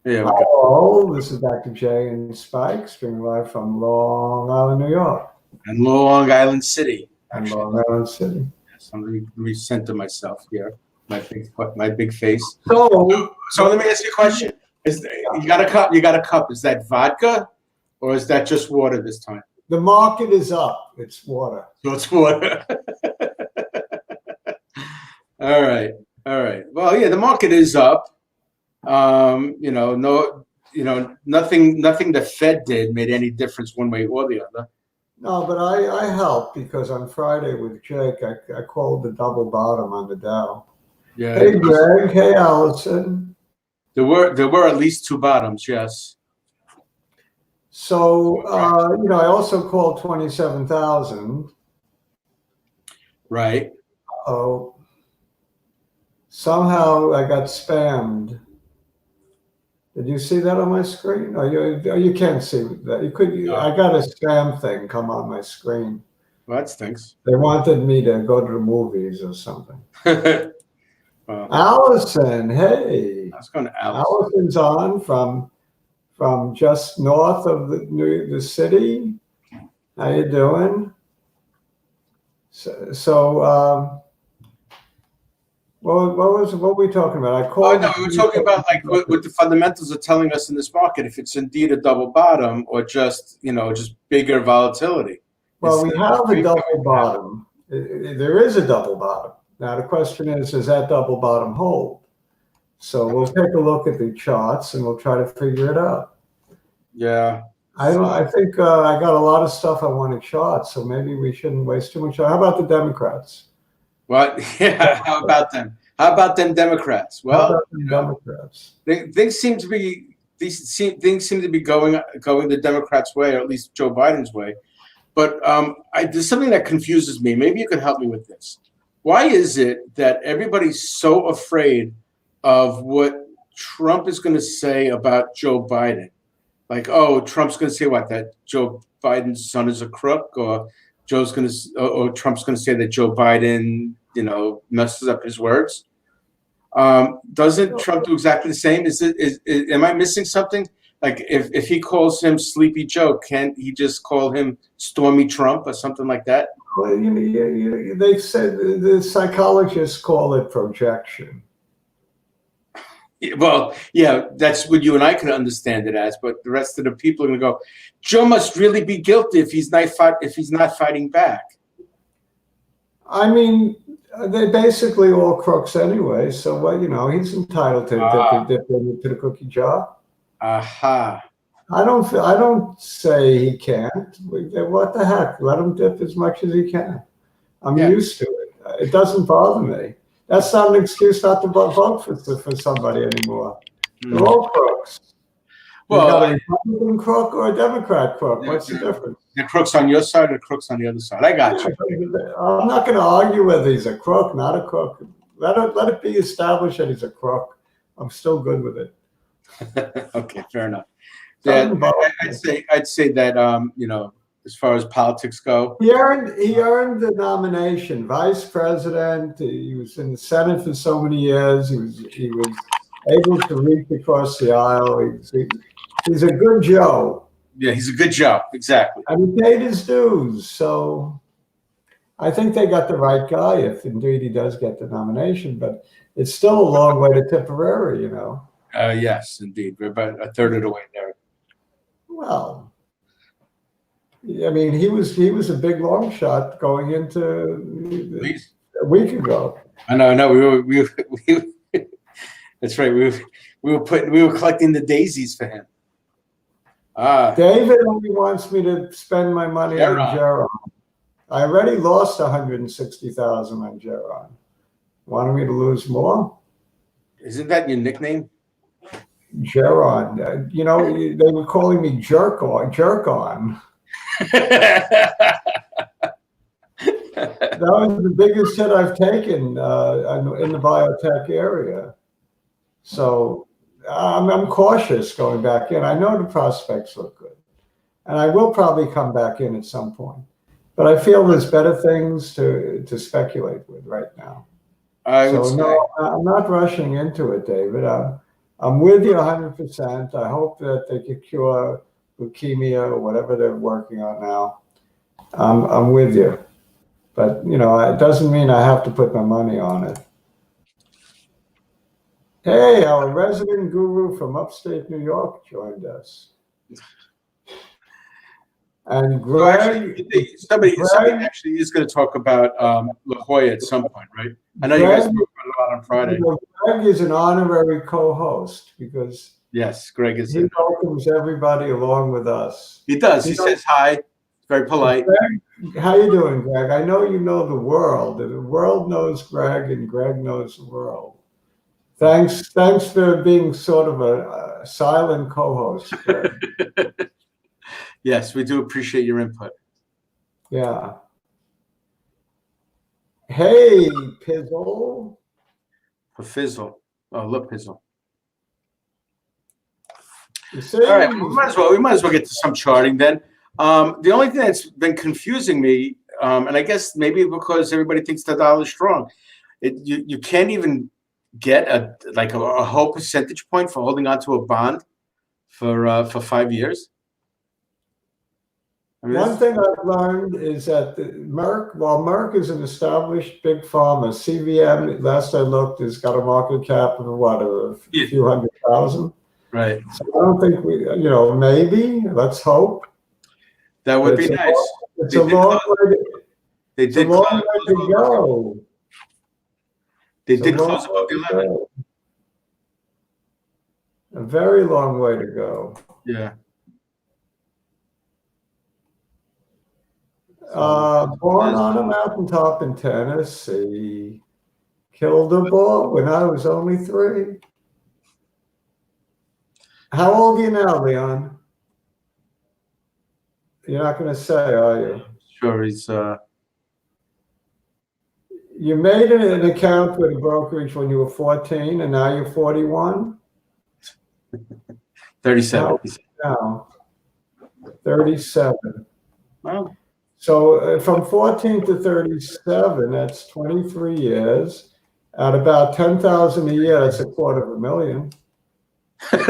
Yeah, we got Hello, this is Dr. J and Spike, streaming live from Long Island, New York, and Long Island City, and actually. Long Island City. Yes, I'm going to recenter myself here. My big face. So, So let me ask you a question: you got a cup? You got a cup? Is that vodka, or is that just water this time? the market is up. It's water. So it's water. All right, all right. Well, yeah, the market is up. Nothing the Fed did made any difference one way or the other. No, but I helped because on Friday with Jake, I called the double bottom on the Dow. Yeah. Hey, Greg. Hey, Allison. There were at least two bottoms, yes. So, I also called 27,000. Right. Oh, somehow I got spammed. Did you see that on my screen? You can't see that. You could. No. I got a spam thing come on my screen. Well, that stinks. They wanted me to go to the movies or something. Well, Allison, hey. I was going to Allison. Allison's on from just north of the city. How you doing? What were we talking about? I called. Oh no, we were talking about like what the fundamentals are telling us in this market. If it's indeed a double bottom or just bigger volatility. Well, we have a double bottom. There is a double bottom. Now the question is that double bottom hold? So we'll take a look at the charts and we'll try to figure it out. Yeah. I think I got a lot of stuff I want to chart, so maybe we shouldn't waste too much time. How about the Democrats? What? Yeah. How about them? How about them Democrats? Well, Democrats. Things seem to be going the Democrats' way, or at least Joe Biden's way. But there's something that confuses me. Maybe you could help me with this. Why is it that everybody's so afraid of what Trump is going to say about Joe Biden? Like, oh, Trump's going to say what? That Joe Biden's son is a crook, or Trump's going to say that Joe Biden, messes up his words. Doesn't Trump do exactly the same? Am I missing something? Like if he calls him Sleepy Joe, can't he just call him Stormy Trump or something like that? Well, they said the psychologists call it projection. Well, yeah, that's what you and I can understand it as, but the rest of the people are going to go, Joe must really be guilty if he's not fighting back. I mean, they basically all crooks anyway, so he's entitled to dip into the cookie jar. Aha. I don't say he can't. What the heck? Let him dip as much as he can. I'm used to it. It doesn't bother me. That's not an excuse not to vote for somebody anymore. They're all crooks. Well, you got a Republican crook or a Democrat crook. What's the difference? The crooks on your side or crooks on the other side? I got you. I'm not going to argue whether he's a crook, not a crook. Let it be established that he's a crook. I'm still good with it. Okay, fair enough. Yeah, I'd say that as far as politics go, he earned the nomination, vice president. He was in the Senate for so many years. He was able to reach across the aisle. He's a good Joe. Yeah, he's a good Joe, exactly. And he paid his dues, so I think they got the right guy if indeed he does get the nomination. But it's still a long way to Tipperary, Yes, indeed. We're about a third of the way there. Well, I mean, he was a big long shot going into a week ago. I know. We that's right. We were collecting the daisies for him. David only wants me to spend my money on Geron. I already lost 160,000 on Geron. Wanted me to lose more? Isn't that your nickname? Geron. They were calling me jerk on. That was the biggest hit I've taken in the biotech area. So I'm cautious going back in. I know the prospects look good, and I will probably come back in at some point. But I feel there's better things to speculate with right now. I'm not rushing into it, David. I'm with you 100%. I hope that they can cure leukemia or whatever they're working on now. I'm with you. But, it doesn't mean I have to put my money on it. Hey, our resident guru from upstate New York joined us. And Greg, somebody actually is going to talk about La Jolla at some point, right? I know you guys talk about it a lot on Friday. Greg is an honorary co-host because yes, Greg is. He welcomes everybody along with us. He does. He says hi. Very polite. Greg, how you doing, Greg? I know you know the world. The world knows Greg, and Greg knows the world. Thanks for being sort of a silent co-host, Greg. Yes, we do appreciate your input. Yeah. Hey, Pizzle. Fizzle. Oh, look, Pizzle. All right, we might as well get to some charting then. The only thing that's been confusing me, and I guess maybe because everybody thinks the dollar is strong, you can't even get a whole percentage point for holding onto a bond for 5 years. I mean, one thing I've learned is that while Merck is an established big pharma, CVM, last I looked, has got a market cap of what, a few $100,000. Right. So I don't think maybe, let's hope. That would be nice. It's a long way to go. They did close above the 11. A very long way to go. Yeah. Born on a mountaintop in Tennessee. Killed a bull when I was only 3. How old are you now, Leon? You're not going to say, are you? Sure, he's. You made an account with a brokerage when you were 14, and now you're 41? 37. Now, 37. Wow. So from 14 to 37, that's 23 years. At about 10,000 a year, that's $250,000. That's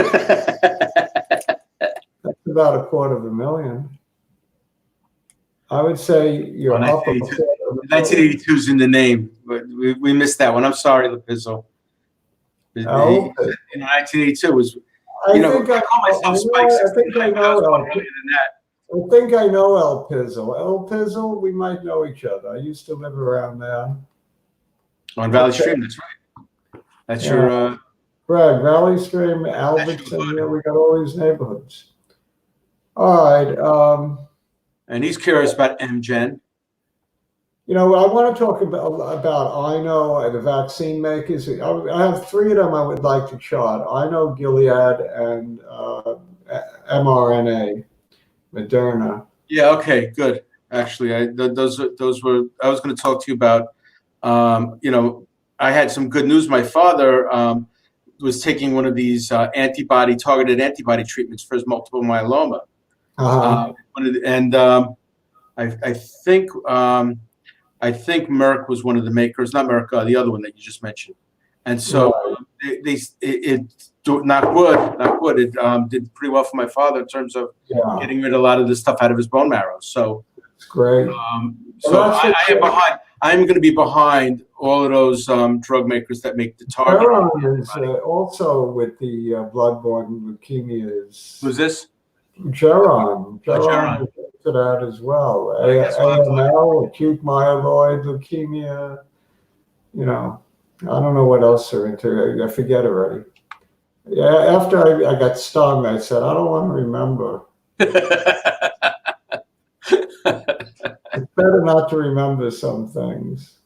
about $250,000. I would say you're up. 1982 is in the name, but we missed that one. I'm sorry, Lapizzo. Oh, 1982 was. I call myself Spike. I think I know El Pizzle. El Pizzle, we might know each other. I used to live around there. On Valley Stream, that's right. That's your. Greg, Valley Stream, Albertson, we got all these neighborhoods. All right. And he's curious about mgen. I want to talk about I know the vaccine makers. I have 3 of them I would like to chart. I know Gilead and mRNA, Moderna. Yeah. Okay. Good. Actually, those were I was going to talk to you about. I had some good news. My father was taking one of these targeted antibody treatments for his multiple myeloma. I think Merck was one of the makers, not Merck, the other one that you just mentioned. And so knock wood, it did pretty well for my father in terms of getting rid of a lot of the stuff out of his bone marrow. So it's great. I am behind. I'm going to be behind all of those drug makers that make the target. Geron is also with the bloodborne leukemias. Who's this? Geron. Geron is to that as well. AML, acute myeloid leukemia. I don't know what else they're into. I forget already. Yeah, after I got stung, I said, I don't want to remember. It's better not to remember some things.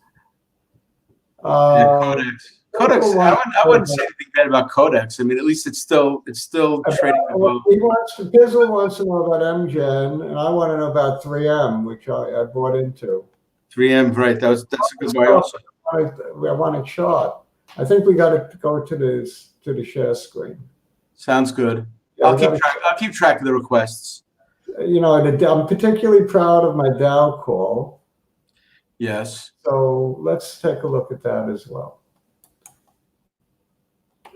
Codex. I wouldn't say anything bad about Codex. I mean, at least it's still trading above. Pizzle wants to know about mgen, and I want to know about 3M, which I bought into. 3M, right? That's a good buy also. I want to chart. I think we got to go to the share screen. Sounds good. Yeah, I'll keep track of the requests. I'm particularly proud of my Dow call. Yes. So let's take a look at that as well.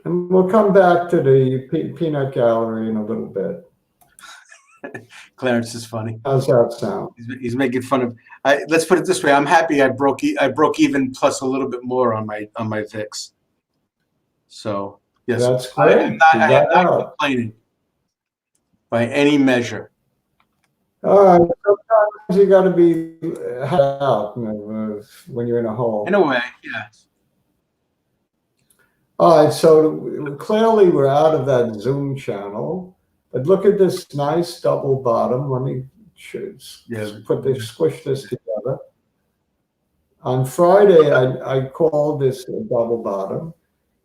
And we'll come back to the peanut gallery in a little bit. Clarence is funny. How's that sound? He's making fun of. Let's put it this way: I'm happy I broke even plus a little bit more on my VIX. So yes, that's great. I am not complaining by any measure. All right. Sometimes you got to be out when you're in a hole. In a way, yes. All right. So clearly we're out of that Zoom channel. But look at this nice double bottom. Let me squish this together. On Friday, I called this a double bottom.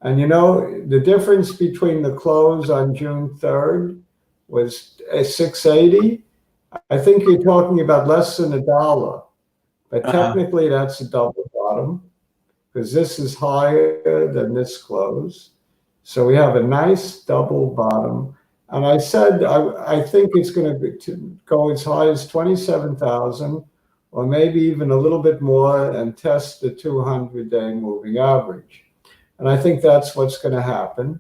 And you know, the difference between the close on June 3rd was 680. I think you're talking about less than $1. But technically, that's a double bottom because this is higher than this close. So we have a nice double bottom. And I said, I think it's going to go as high as 27,000 or maybe even a little bit more and test the 200-day moving average. And I think that's what's going to happen.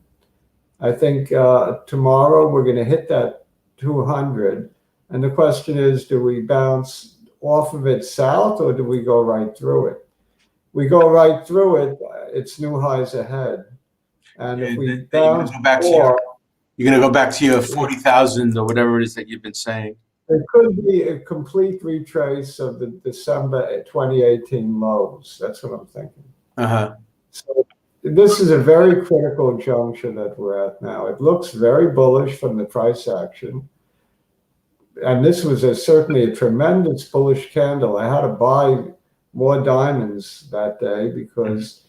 I think tomorrow we're going to hit that 200. And the question is, do we bounce off of it south or do we go right through it? We go right through it, it's new highs ahead. And if we bounce more, you're going to go back to your 40,000 or whatever it is that you've been saying. It could be a complete retrace of the December 2018 lows. That's what I'm thinking. So this is a very critical juncture that we're at now. It looks very bullish from the price action. And this was certainly a tremendous bullish candle. I had to buy more diamonds that day because,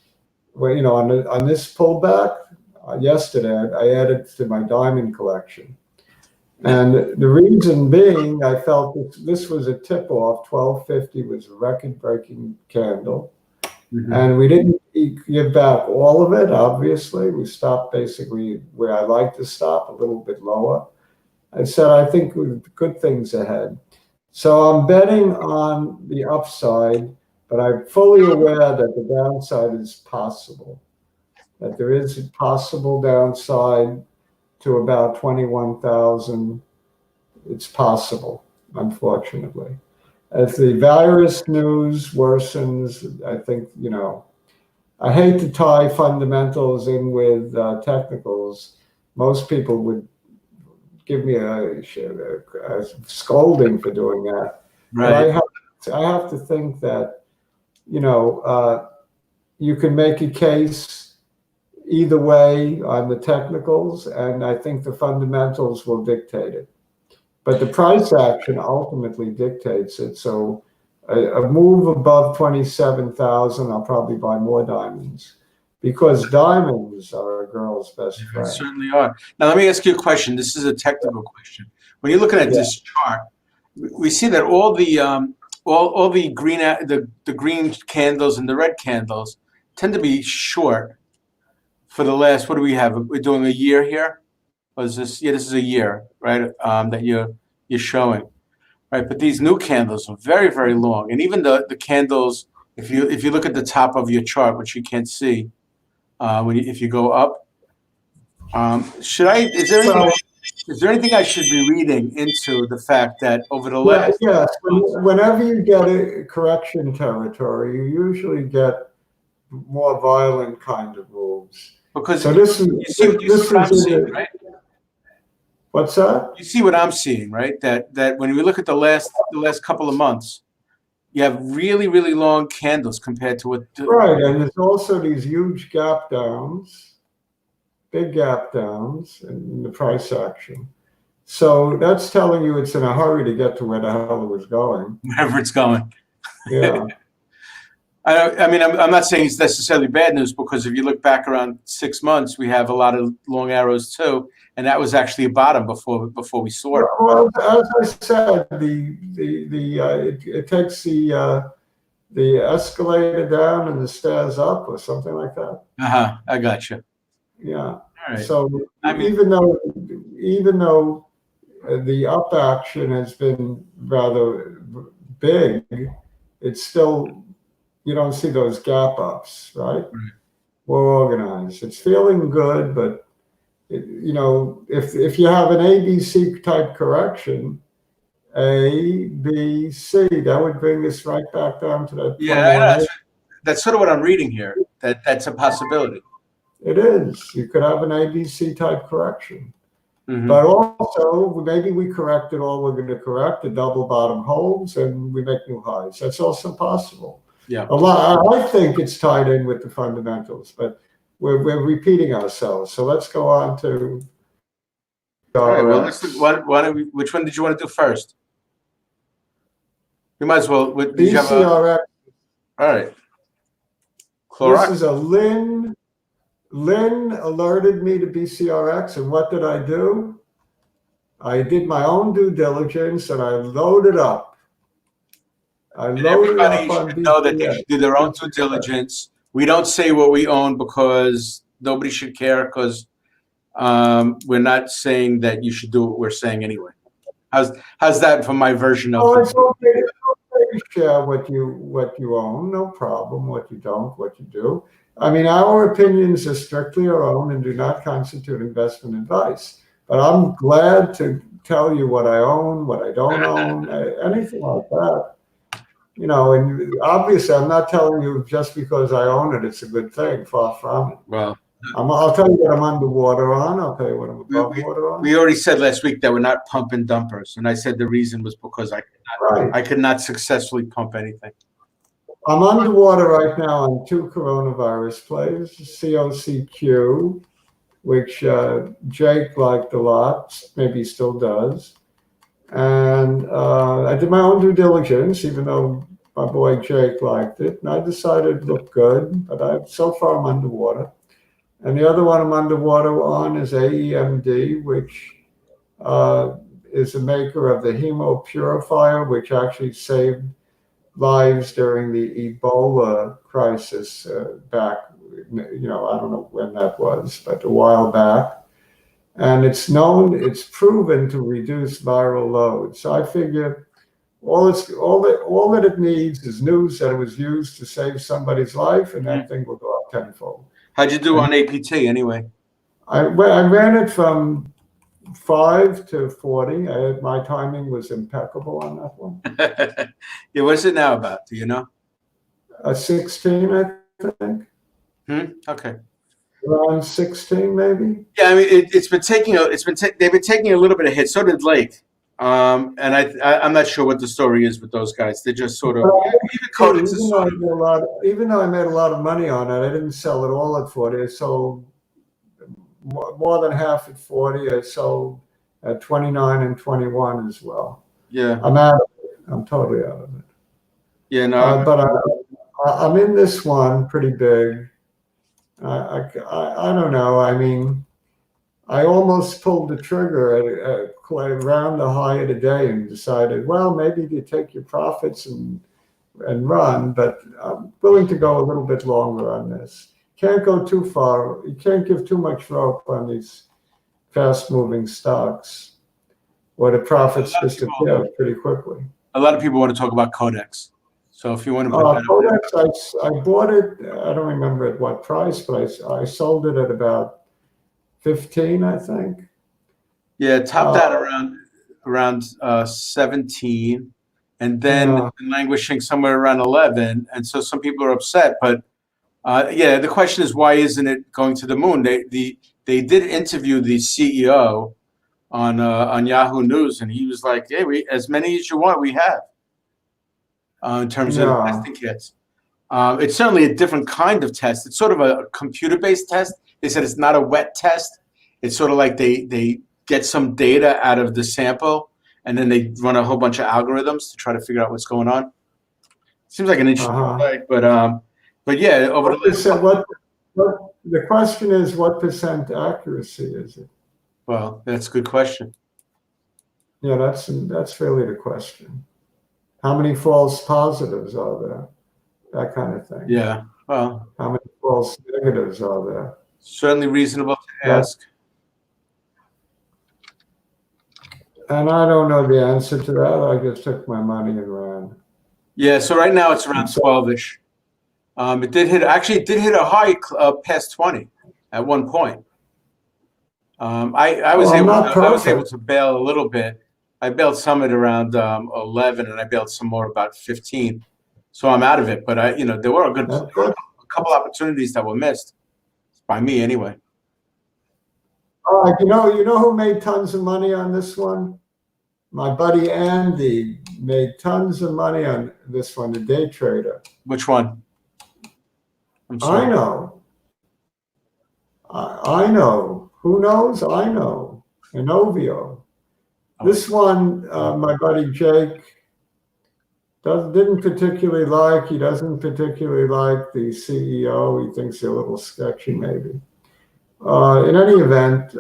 well, you know, on this pullback yesterday, I added to my diamond collection. And the reason being, I felt this was a tip-off. 1250 was a record-breaking candle. And we didn't give back all of it, obviously. We stopped basically where I like to stop, a little bit lower. I said, I think we've good things ahead. So I'm betting on the upside, but I'm fully aware that the downside is possible, that there is a possible downside to about 21,000. It's possible, unfortunately. If the virus news worsens, I think, you know, I hate to tie fundamentals in with technicals. Most people would give me a scolding for doing that. Right. But I have to think that, you know, you can make a case either way on the technicals, and I think the fundamentals will dictate it. But the price action ultimately dictates it. So a move above 27,000, I'll probably buy more diamonds because diamonds are a girl's best friend. They certainly are. Now, let me ask you a question. This is a technical question. When you're looking at this chart, we see that all the green the green candles and the red candles tend to be short for the last. What do we have? We're doing a year here. Or is this? Yeah, this is a year, right? That you're showing, right? But these new candles are very, very long, and even the candles. If you look at the top of your chart, which you can't see, if you go up, is there anything I should be reading into the fact that over the last? Yes. Whenever you get a correction territory, you usually get more violent kind of moves. Because so this is you see what I'm seeing, right? What's that? You see what I'm seeing, right? That when we look at the last couple of months, you have really, really long candles compared to what. Right, and there's also these huge gap downs, big gap downs in the price action. So that's telling you it's in a hurry to get to where the hell it was going. Wherever it's going. Yeah. I mean, I'm not saying it's necessarily bad news because if you look back around 6 months, we have a lot of long arrows too, and that was actually a bottom before we saw it. Well, as I said, it takes the escalator down and the stairs up or something like that. I got you. Yeah. All right. So even though the up action has been rather big, it's still. You don't see those gap ups, right? more organized. It's feeling good, but you know, if you have an ABC type correction, A, B, C, that would bring us right back down to that Yeah, I know. 21. That's sort of what I'm reading here. That's a possibility. It is. You could have an ABC type correction. Mm-hmm. But also, maybe we corrected all we're going to correct, the double bottom holds, and we make new highs. That's also possible. Yeah. I think it's tied in with the fundamentals, but we're repeating ourselves. So let's go on to All right. Well, BCRX. why don't we, which one did you want to do first? You might as well. Did you have a, BCRX. all right. This Clorox. is a Lynn. Lynn alerted me to BCRX, and what did I do? I did my own due diligence, and I loaded up. And everybody should know that they should do their own due diligence. We don't say what we own because nobody should care, because we're not saying that you should do what we're saying anyway. How's that for my version of it's okay to share what you own, no problem. What you don't, what you do. I mean, our opinions are strictly our own and do not constitute investment advice. But I'm glad to tell you what I own, what I don't own, anything like that. You know, and obviously I'm not telling you just because I own it, it's a good thing, far from it. Well, I'll tell you what I'm underwater on. I'll tell you what I'm above water on. We already said last week that we're not pumping dumpers. And I said the reason was because I could not successfully pump anything. I'm underwater right now on 2 coronavirus plays, COCQ, which Jake liked a lot, maybe still does. And I did my own due diligence, even though my boy Jake liked it. And I decided it looked good, but so far I'm underwater. And the other one I'm underwater on is aemd, which is a maker of the hemo purifier, which actually saved lives during the Ebola crisis back, you know, I don't know when that was, but a while back. And it's proven to reduce viral load. So I figure all that it needs is news that it was used to save somebody's life, and that thing will go up tenfold. How'd you do on APT anyway? I ran it from 5 to 40. My timing was impeccable on that one. Yeah, what is it now about? Do you know? 16, I think. Okay. Around 16, maybe. Yeah, I mean, they've been taking a little bit of hit. So did Lake. And I'm not sure what the story is with those guys. They're just sort of even though I made a lot of money on it, I didn't sell it all at 40. I sold more than half at 40. I sold at 29 and 21 as well. Yeah, I'm out of it. I'm totally out of it. Yeah, no. But I'm in this one pretty big. I don't know. I mean, I almost pulled the trigger around the high of the day and decided, well, maybe you take your profits and run, but I'm willing to go a little bit longer on this. Can't go too far. You can't give too much rope on these fast-moving stocks, where the profits disappear pretty quickly. A lot of people want to talk about Codex. So if you want to put that Codex, I bought it. I don't remember at what price, but I sold it at about 15, I think. Yeah, topped out around 17, and then languishing somewhere around 11. And so some people are upset, but yeah, the question is, why isn't it going to the moon? They did interview the CEO on Yahoo News, and he was like, "Hey, as many as you want, we have." In terms of testing kits, it's certainly a different kind of test. It's sort of a computer-based test. They said it's not a wet test. It's sort of like they get some data out of the sample, and then they run a whole bunch of algorithms to try to figure out what's going on. Seems like an interesting thing, but yeah, over the question is, what % accuracy is it? Well, that's a good question. Yeah, that's really the question. How many false positives are there? That kind of thing. Yeah. Well, how many false negatives are there? Certainly reasonable to ask. And I don't know the answer to that. I just took my money and ran. Yeah. So right now it's around 12-ish. It did hit, actually, it did hit a high past 20 at one point. I was able to bail a little bit. I bailed some at around 11, and I bailed some more about 15. So I'm out of it. But there were a couple opportunities that were missed by me anyway. All right, you know who made tons of money on this one? My buddy Andy made tons of money on this one, the day trader. Which one? I'm sorry. I know. I know. Who knows? I know. Inovio. This one, my buddy Jake didn't particularly like. He doesn't particularly like the CEO. He thinks they're a little sketchy, maybe. In any event,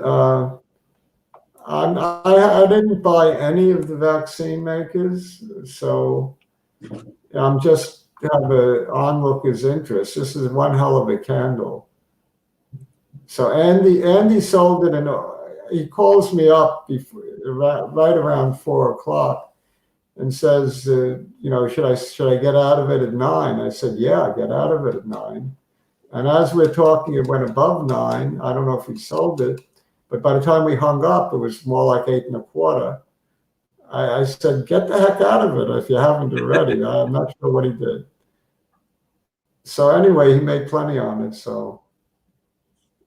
I didn't buy any of the vaccine makers, so I'm just have an onlooker's interest. This is one hell of a candle. So Andy sold it, and he calls me up right around 4 o'clock and says, should I get out of it at 9? I said, yeah, get out of it at 9. And as we're talking, it went above 9. I don't know if he sold it, but by the time we hung up, it was more like 8.25. I said, get the heck out of it if you haven't already. I'm not sure what he did. So anyway, he made plenty on it. So,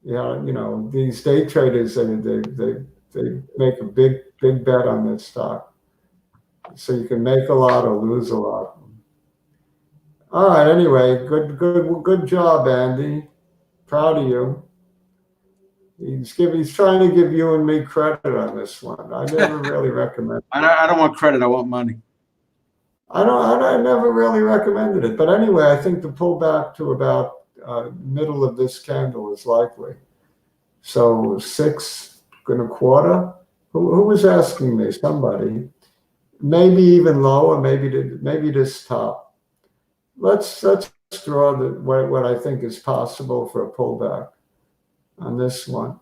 yeah, these day traders, they make a big bet on this stock. So you can make a lot or lose a lot. All right. Anyway, good job, Andy. Proud of you. He's trying to give you and me credit on this one. I never really recommend. I don't want credit. I want money. I never really recommended it, but anyway, I think the pullback to about middle of this candle is likely. So 6.25. Who was asking me? Somebody. Maybe even lower. Maybe this top. Let's draw what I think is possible for a pullback on this one.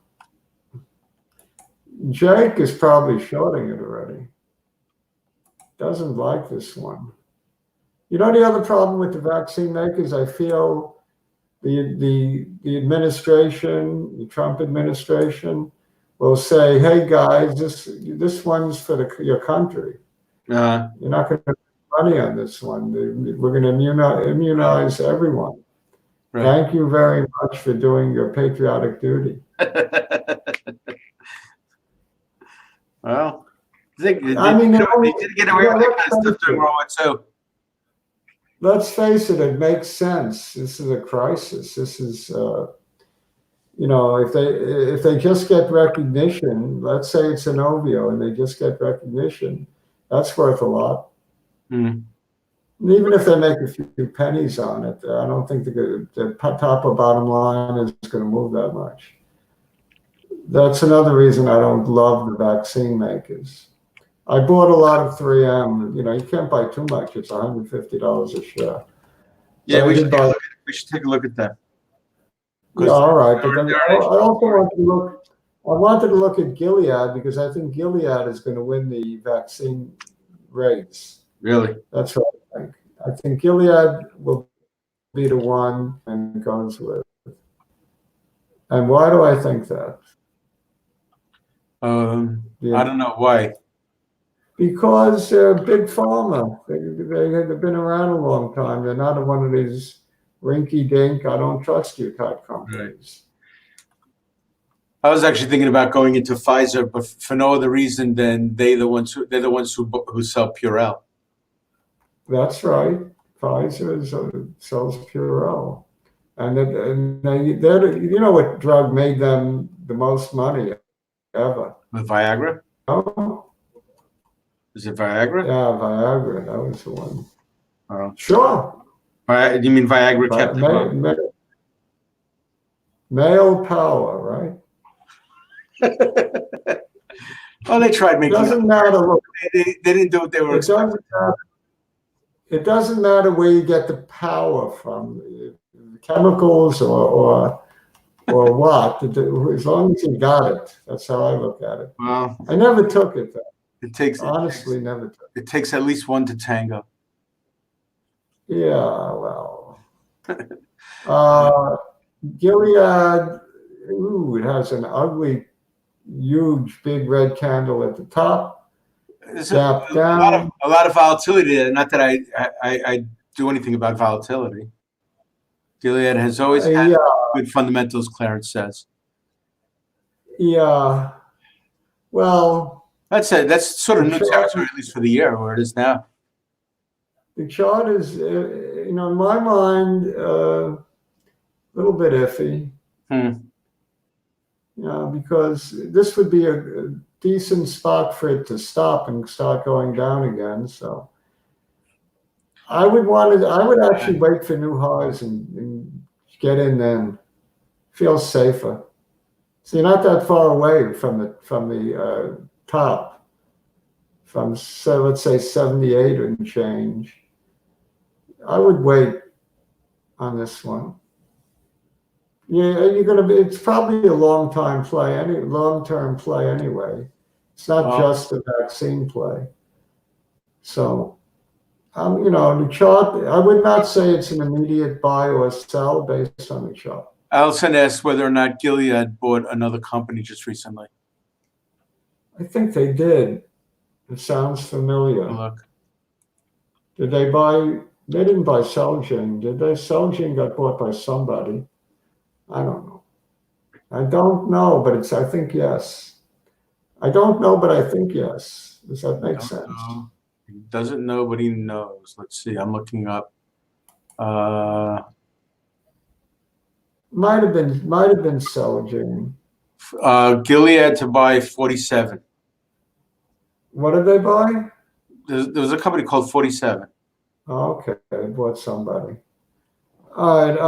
Jake is probably shorting it already. Doesn't like this one. The other problem with the vaccine makers, I feel the administration, the Trump administration, will say, "Hey guys, this one's for your country. You're not going to make money on this one. We're going to immunize everyone. Right. Thank you very much for doing your patriotic duty." Well, they did get away with that kind of stuff during World War II. Let's face it makes sense. This is a crisis. This is, if they just get recognition, let's say it's an Inovio and they just get recognition, that's worth a lot. Mm. Even if they make a few pennies on it, I don't think the top or bottom line is going to move that much. That's another reason I don't love the vaccine makers. I bought a lot of 3M. You can't buy too much. It's $150 a share. Yeah, we should take a look at that. Yeah, all right. But then I also wanted to look at Gilead because I think Gilead is going to win the vaccine race. Really? That's what I think. I think Gilead will be the one and goes with. And why do I think that? I don't know why. Because they're big pharma. They've been around a long time. They're not one of these rinky-dink, I don't trust you type companies. Right. I was actually thinking about going into Pfizer, but for no other reason than they're the ones who sell Purell. That's right. Pfizer sells Purell, and they're what drug made them the most money ever? With Viagra? Oh. Is it Viagra? Yeah, Viagra. That was the one. Oh. Sure. You mean Viagra kept them up? Male power, right? Well, they tried making. It doesn't matter. Look, they didn't do what they were expecting. It doesn't matter where you get the power from, chemicals or what. As long as you got it, that's how I look at it. Well, I never took it though. Never took it. It takes at least one to tango. Yeah, well, Gilead, ooh, it has an ugly, huge, big red candle at the top, There's gap down. a lot of volatility there. Not that I do anything about volatility. Gilead has always had Yeah, good fundamentals, Clarence says. yeah. Well, That's it. That's sort of the new chart, territory, at least for the year, where it is now. the chart is, in my mind, a little bit iffy. Because this would be a decent spot for it to stop and start going down again. So I would actually wait for new highs and get in then. Feels safer. So you're not that far away from the top, from let's say 78 and change. I would wait on this one. Yeah, it's probably a long-term play anyway. It's not just a vaccine play. So, the chart, I would not say it's an immediate buy or sell based on the chart. Allison asked whether or not Gilead bought another company just recently. I think they did. It sounds familiar. Look. Did they buy? They didn't buy Celgene, did they? Celgene got bought by somebody. I don't know. I don't know, but I think yes. I don't know, but I think yes. Does that make sense? Know. He doesn't know, but he knows. Let's see. I'm looking up. Might have been Celgene. Gilead to buy 47. What did they buy? There was a company called 47. Oh, okay, they bought somebody. All right.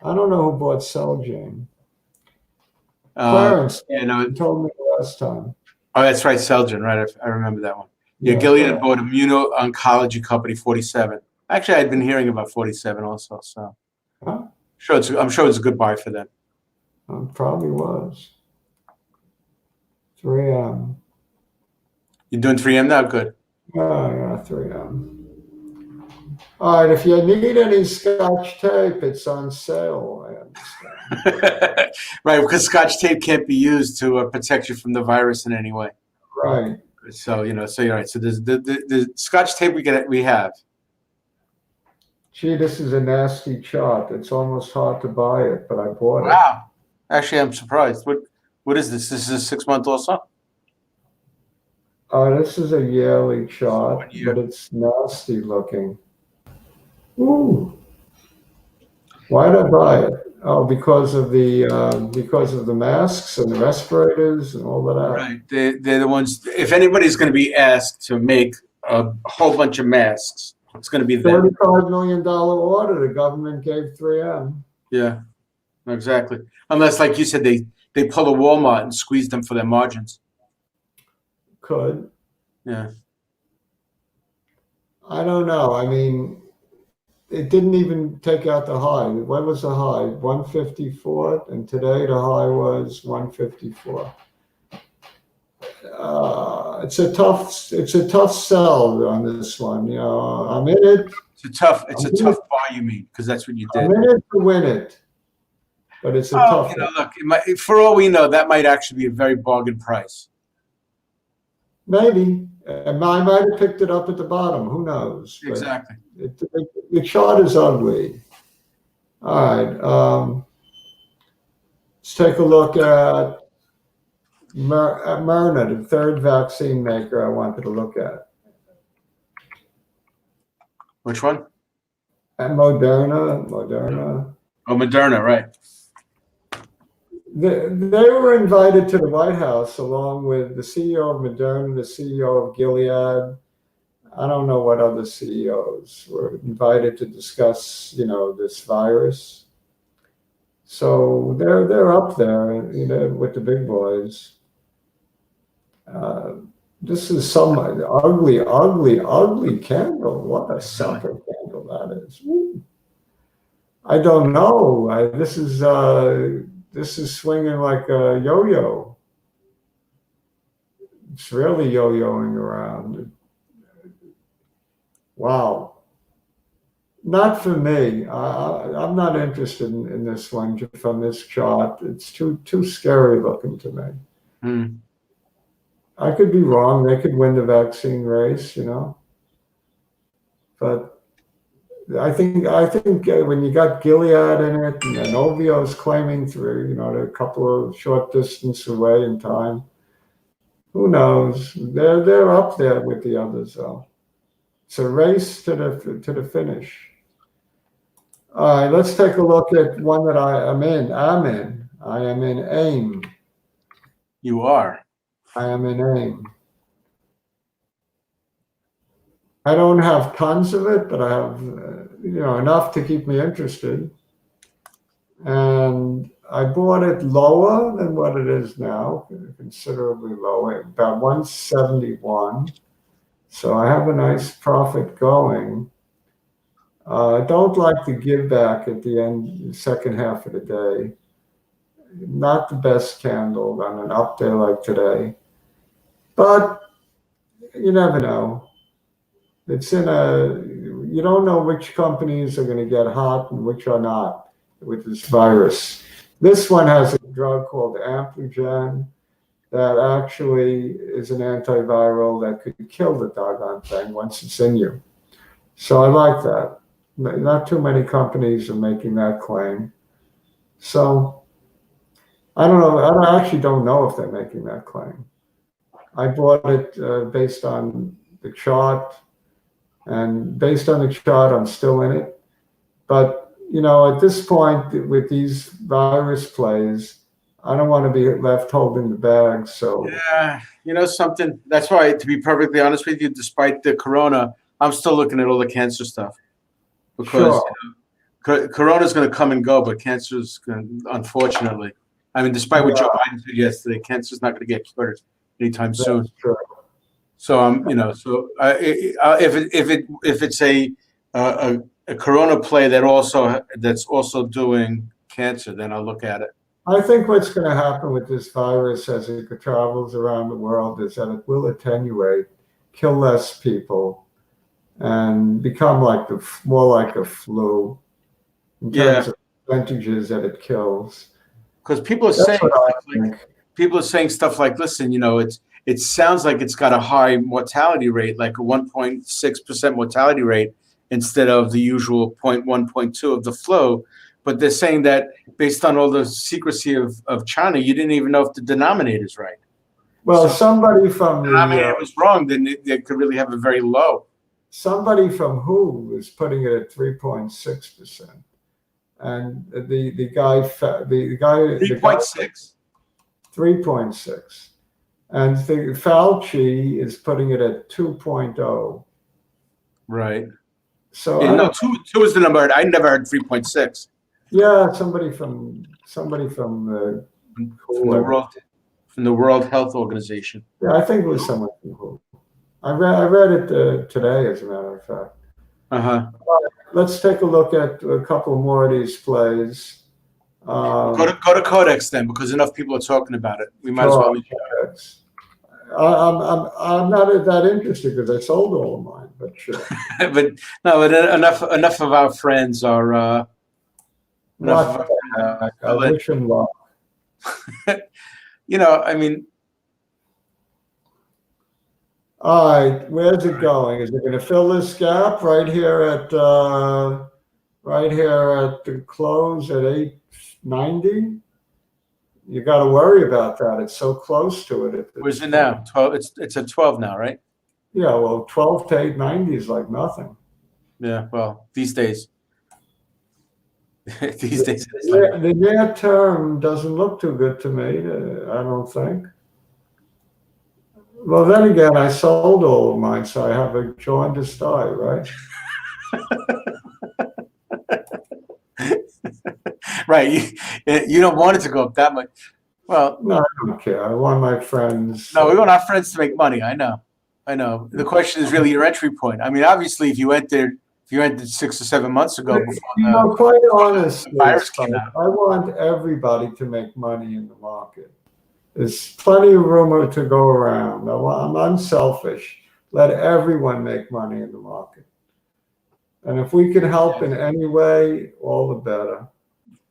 I don't know who bought Celgene. Clarence told me last time. Oh, that's right, Celgene, right? I remember that one. Yeah, Gilead bought immuno-oncology company 47. Actually, I'd been hearing about 47 also, so I'm sure it's a good buy for them. Probably was. 3M. You're doing 3M now? Good. Oh, yeah, 3M. All right, if you need any Scotch tape, it's on sale, I understand. Right, because Scotch tape can't be used to protect you from the virus in any way. Right. So, you're right. So there's the Scotch tape we have. Gee, this is a nasty chart. It's almost hard to buy it, but I bought it. Wow. Actually, I'm surprised. What is this? This is a 6 month also? This is a yearly chart, but it's nasty looking. Ooh. Why did I buy it? Oh, because of the masks and the respirators and all of that. Right. They're the ones. If anybody's going to be asked to make a whole bunch of masks, it's going to be them. $35 million order the government gave 3M. Yeah, exactly. Unless, like you said, they pull a Walmart and squeeze them for their margins. Could. Yeah. I don't know. I mean, it didn't even take out the high. What was the high? 154, and today the high was 154. It's a tough sell on this one. I'm in it. It's a tough buy, you mean? Because that's what you did. I'm in it to win it, but it's a tough. Look, for all we know, that might actually be a very bargain price. Maybe. I might have picked it up at the bottom. Who knows? Exactly. The chart is ugly. All right. Let's take a look at mRna, the third vaccine maker I wanted to look at. Which one? Moderna. Oh, Moderna, right. They were invited to the White House along with the CEO of Moderna, the CEO of Gilead. I don't know what other CEOs were invited to discuss, this virus. So they're up there, with the big boys. This is some ugly candle. What a sucker candle that is. I don't know. This is swinging like a yo-yo. It's really yo-yoing around. Wow. Not for me. I'm not interested in this one from this chart. It's too scary looking to me. Hmm. I could be wrong. They could win the vaccine race, but I think when you got Gilead in it and Novio's claiming through, they're a couple of short distance away in time. Who knows? They're up there with the others though. It's a race to the finish. All right, let's take a look at one that I am in. I am in AIM. You are. I am in AIM. I don't have tons of it, but I have, enough to keep me interested. And I bought it lower than what it is now, considerably lower, about 171. So I have a nice profit going. I don't like the give back at the end, second half of the day. Not the best candle on an up day like today, but you never know. You don't know which companies are going to get hot and which are not with this virus. This one has a drug called amgen that actually is an antiviral that could kill the doggone thing once it's in you. So I like that. Not too many companies are making that claim. So I don't know. I actually don't know if they're making that claim. I bought it based on the chart, and based on the chart, I'm still in it. But at this point with these virus plays, I don't want to be left holding the bag. So Yeah, something. That's why, to be perfectly honest with you, despite the corona, I'm still looking at all the cancer stuff because corona is going to come and go, but cancer is going, unfortunately. I mean, despite what Joe Biden said yesterday, cancer is not going to get cured anytime soon. True. So if it's a corona play that's also doing cancer, then I'll look at it. I think what's going to happen with this virus as it travels around the world is that it will attenuate, kill less people, and become more like a flu in terms of percentages that it kills. Because people are saying stuff like, listen, it sounds like it's got a high mortality rate, like a 1.6% mortality rate instead of the usual 0.1, 0.2 of the flu. But they're saying that based on all the secrecy of China, you didn't even know if the denominator is right. Well, somebody from the denominator was wrong, then they could really have a very low. Somebody from WHO is putting it at 3.6%. And the guy 3.6. 3.6. And Fauci is putting it at 2.0. Right. So no, two is the number. I never heard 3.6. Yeah, somebody from the World Health Organization. Yeah, I think it was someone from WHO. I read it today, as a matter of fact. Let's take a look at a couple more of these plays. Go to Codex then, because enough people are talking about it. We might as well. I'm not that interested because I sold all of mine, but sure. enough of our friends are. I wish them luck. I mean. All right, where's it going? Is it going to fill this gap right here at the close at 890? You got to worry about that. It's so close to it. Where's it now? 12. It's at 12 now, right? Yeah. Well, 12 to 890 is like nothing. Yeah. Well, these days. The near term doesn't look too good to me. I don't think. Well, then again, I sold all of mine, so I have a jaundiced eye, right? Right. You don't want it to go up that much. Well, no, I don't care. I want my friends. No, we want our friends to make money. I know. The question is really your entry point. I mean, obviously, if you entered 6 or 7 months ago, before quite honestly, the virus came out. I want everybody to make money in the market. There's plenty of room to go around. I'm unselfish. Let everyone make money in the market. And if we can help in any way, all the better.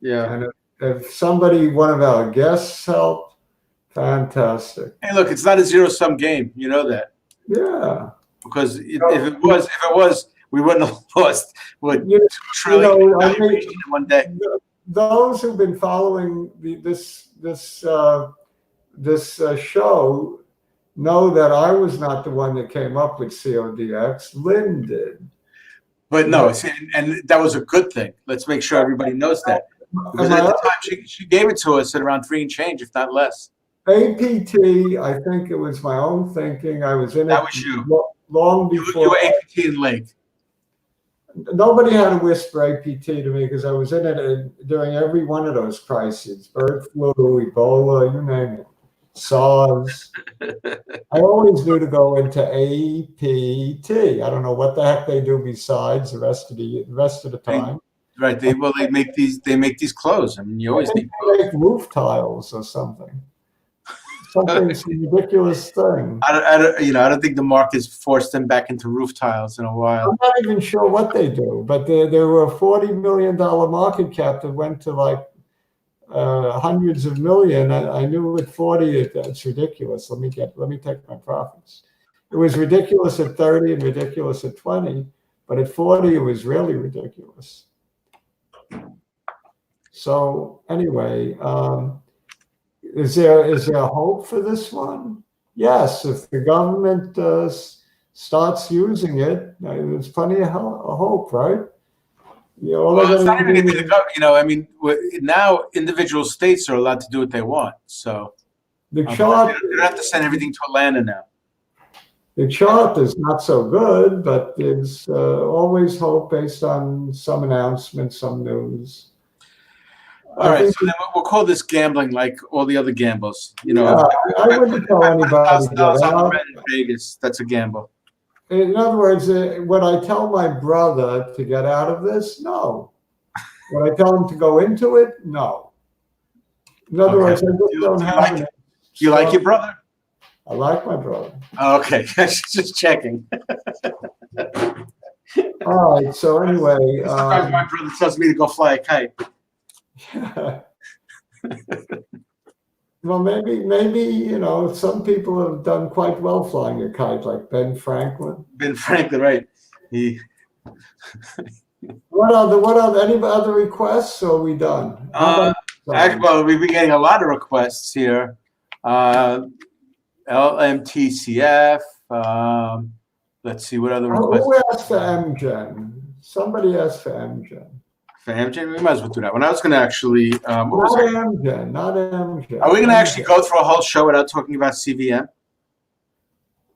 Yeah. And if somebody, one of our guests helped, fantastic. Hey, look, it's not a zero-sum game. You know that. Yeah. Because if it was, we wouldn't have lost what $2 trillion valuation in one day. Those who've been following this show know that I was not the one that came up with covdx. Lynn did. But no, and that was a good thing. Let's make sure everybody knows that. Because at the time, she gave it to us at around 3 and change, if not less. APT, I think it was my own thinking. I was in it. That was you. Long before. You were APT in Link. Nobody had to whisper APT to me because I was in it during every one of those crises. Bird flu, Ebola, you name it. SARS. I always knew to go into APT. I don't know what the heck they do besides the rest of the time. Right. They make these clothes. I mean, you always need they make roof tiles or something. Some ridiculous thing. I don't think the market's forced them back into roof tiles in a while. I'm not even sure what they do, but there were a $40 million market cap that went to like hundreds of million. I knew at 40, it's ridiculous. Let me take my profits. It was ridiculous at 30 and ridiculous at 20, but at 40, it was really ridiculous. So anyway, is there hope for this one? Yes, if the government starts using it, there's plenty of hope, right? Well, it's not even going to be the government. I mean, now individual states are allowed to do what they want. So the chart, they don't have to send everything to Atlanta now. The chart is not so good, but there's always hope based on some announcement, some news. All right, so then we'll call this gambling like all the other gambles. I wouldn't tell anybody to get out. In Vegas, that's a gamble. In other words, would I tell my brother to get out of this? No. Would I tell him to go into it? No. In other words, I just don't have it. You like your brother? I like my brother. Okay, just checking. All right, so anyway. Sometimes my brother tells me to go fly a kite. Well, maybe some people have done quite well flying a kite, like Ben Franklin. Ben Franklin, right? What other any other requests? Or are we done? Well, we've been getting a lot of requests here. LMTCF. Let's see what other requests. Who asked for mgen? Somebody asked for mgen. For mgen, we might as well do that one. I was going to actually. Not mgen. Are we going to actually go through a whole show without talking about CVM?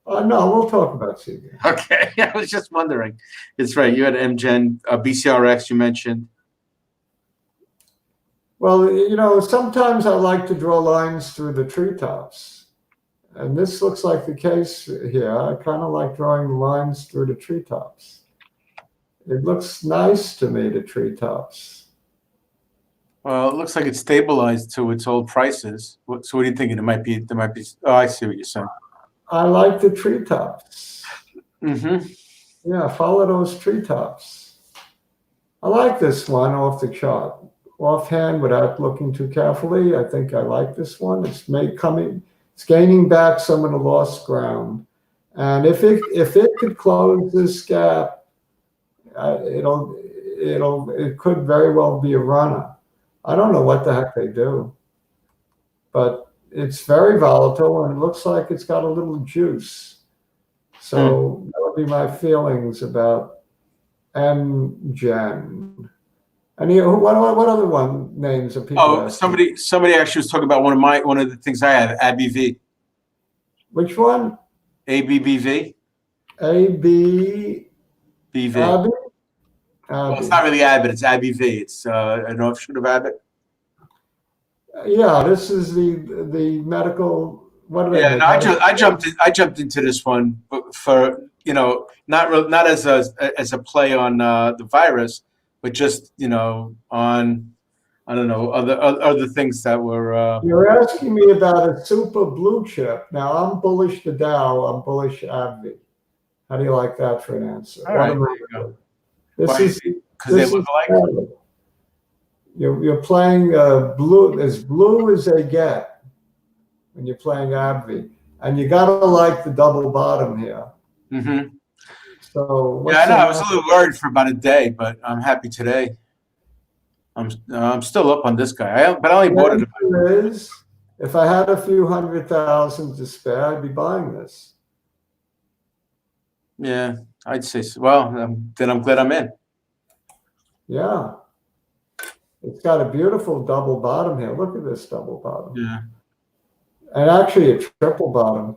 No, we'll talk about CVM. Okay, I was just wondering. It's right. You had mgen, bcrx. You mentioned. Well, sometimes I like to draw lines through the treetops, and this looks like the case here. I kind of like drawing lines through the treetops. It looks nice to me, the treetops. Well, it looks like it's stabilized to its old prices. So what are you thinking? There might be. Oh, I see what you're saying. I like the treetops. Mm-hmm. Yeah, follow those treetops. I like this one off the chart. Offhand, without looking too carefully, I think I like this one. It's gaining back some of the lost ground. And if it could close this gap, it could very well be a runner. I don't know what the heck they do, but it's very volatile and it looks like it's got a little juice. So that would be my feelings about mgen. And what other names of people? Oh, somebody actually was talking about one of the things I have, abbv. Which one? abbv. ABV. BV. Well, it's not really Abbott, it's abbv. It's an offshoot of Abbott. Yeah, this is the medical. What do they? Yeah, no, I jumped into this one for not as a play on the virus, but just on I don't know other things that were. You're asking me about a super blue chip. Now I'm bullish the Dow. I'm bullish abbv. How do you like that for an answer? All right, there you go. This Why? is Because they this look is alike? you're playing blue as blue as they get when you're playing abbv, and you gotta like the double bottom here. Mm-hmm. So Yeah, I what's know. the I was a matter? little worried for about a day, but I'm happy today. I'm still up on this guy. But I only bought it. The answer is, if I had a few 100,000 to spare, I'd be buying this. Yeah, I'd say so. Well, then I'm glad I'm in. Yeah. It's got a beautiful double bottom here. Look at this double bottom. Yeah. And actually a triple bottom.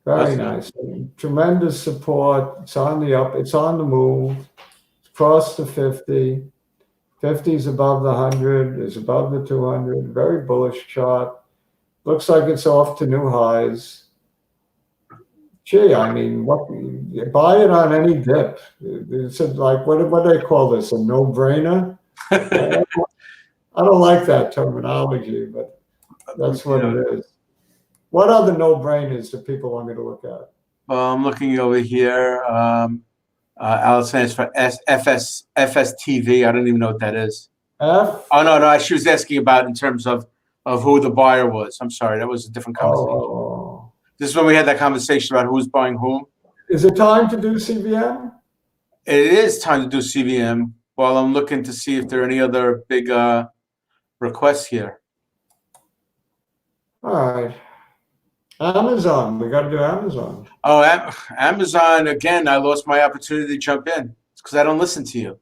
Very nice. Tremendous support. It's on the up. It's on the move. It's crossed the 50. 50 is above the 100. Is above the 200. Very bullish chart. Looks like it's off to new highs. Gee, I mean, what? You buy it on any dip. It's like, what do they call this? A no-brainer? I don't like that terminology, but that's what it is. What other no-brainers do people want me to look at? Well, I'm looking over here. Alice stands for FSTV. I don't even know what that is. F? Oh no. She was asking about in terms of who the buyer was. I'm sorry, that was a different conversation. Oh. This is when we had that conversation about who's buying whom. Is it time to do CVM? It is time to do CVM. While I'm looking to see if there are any other big requests here. All right. Amazon. We got to do Amazon. Oh, Amazon again. I lost my opportunity to jump in. It's because I don't listen to you.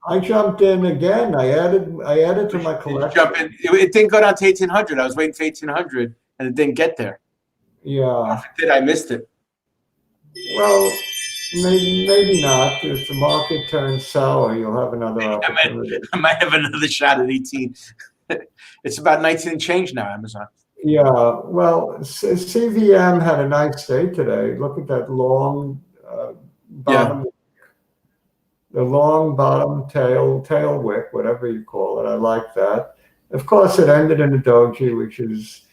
I jumped in again. I added to my collection. Jump in. It didn't go down to 1800. I was waiting for 1800, and it didn't get there. Yeah. If it did, I missed it. Well, maybe not. If the market turns sour, you'll have another opportunity. I might have another shot at 18. It's about 19 and change now, Amazon. Yeah, well, CVM had a nice day today. Look at that long bottom, the long bottom tail wick, whatever you call it. I like that. Of course, it ended in a doji, which is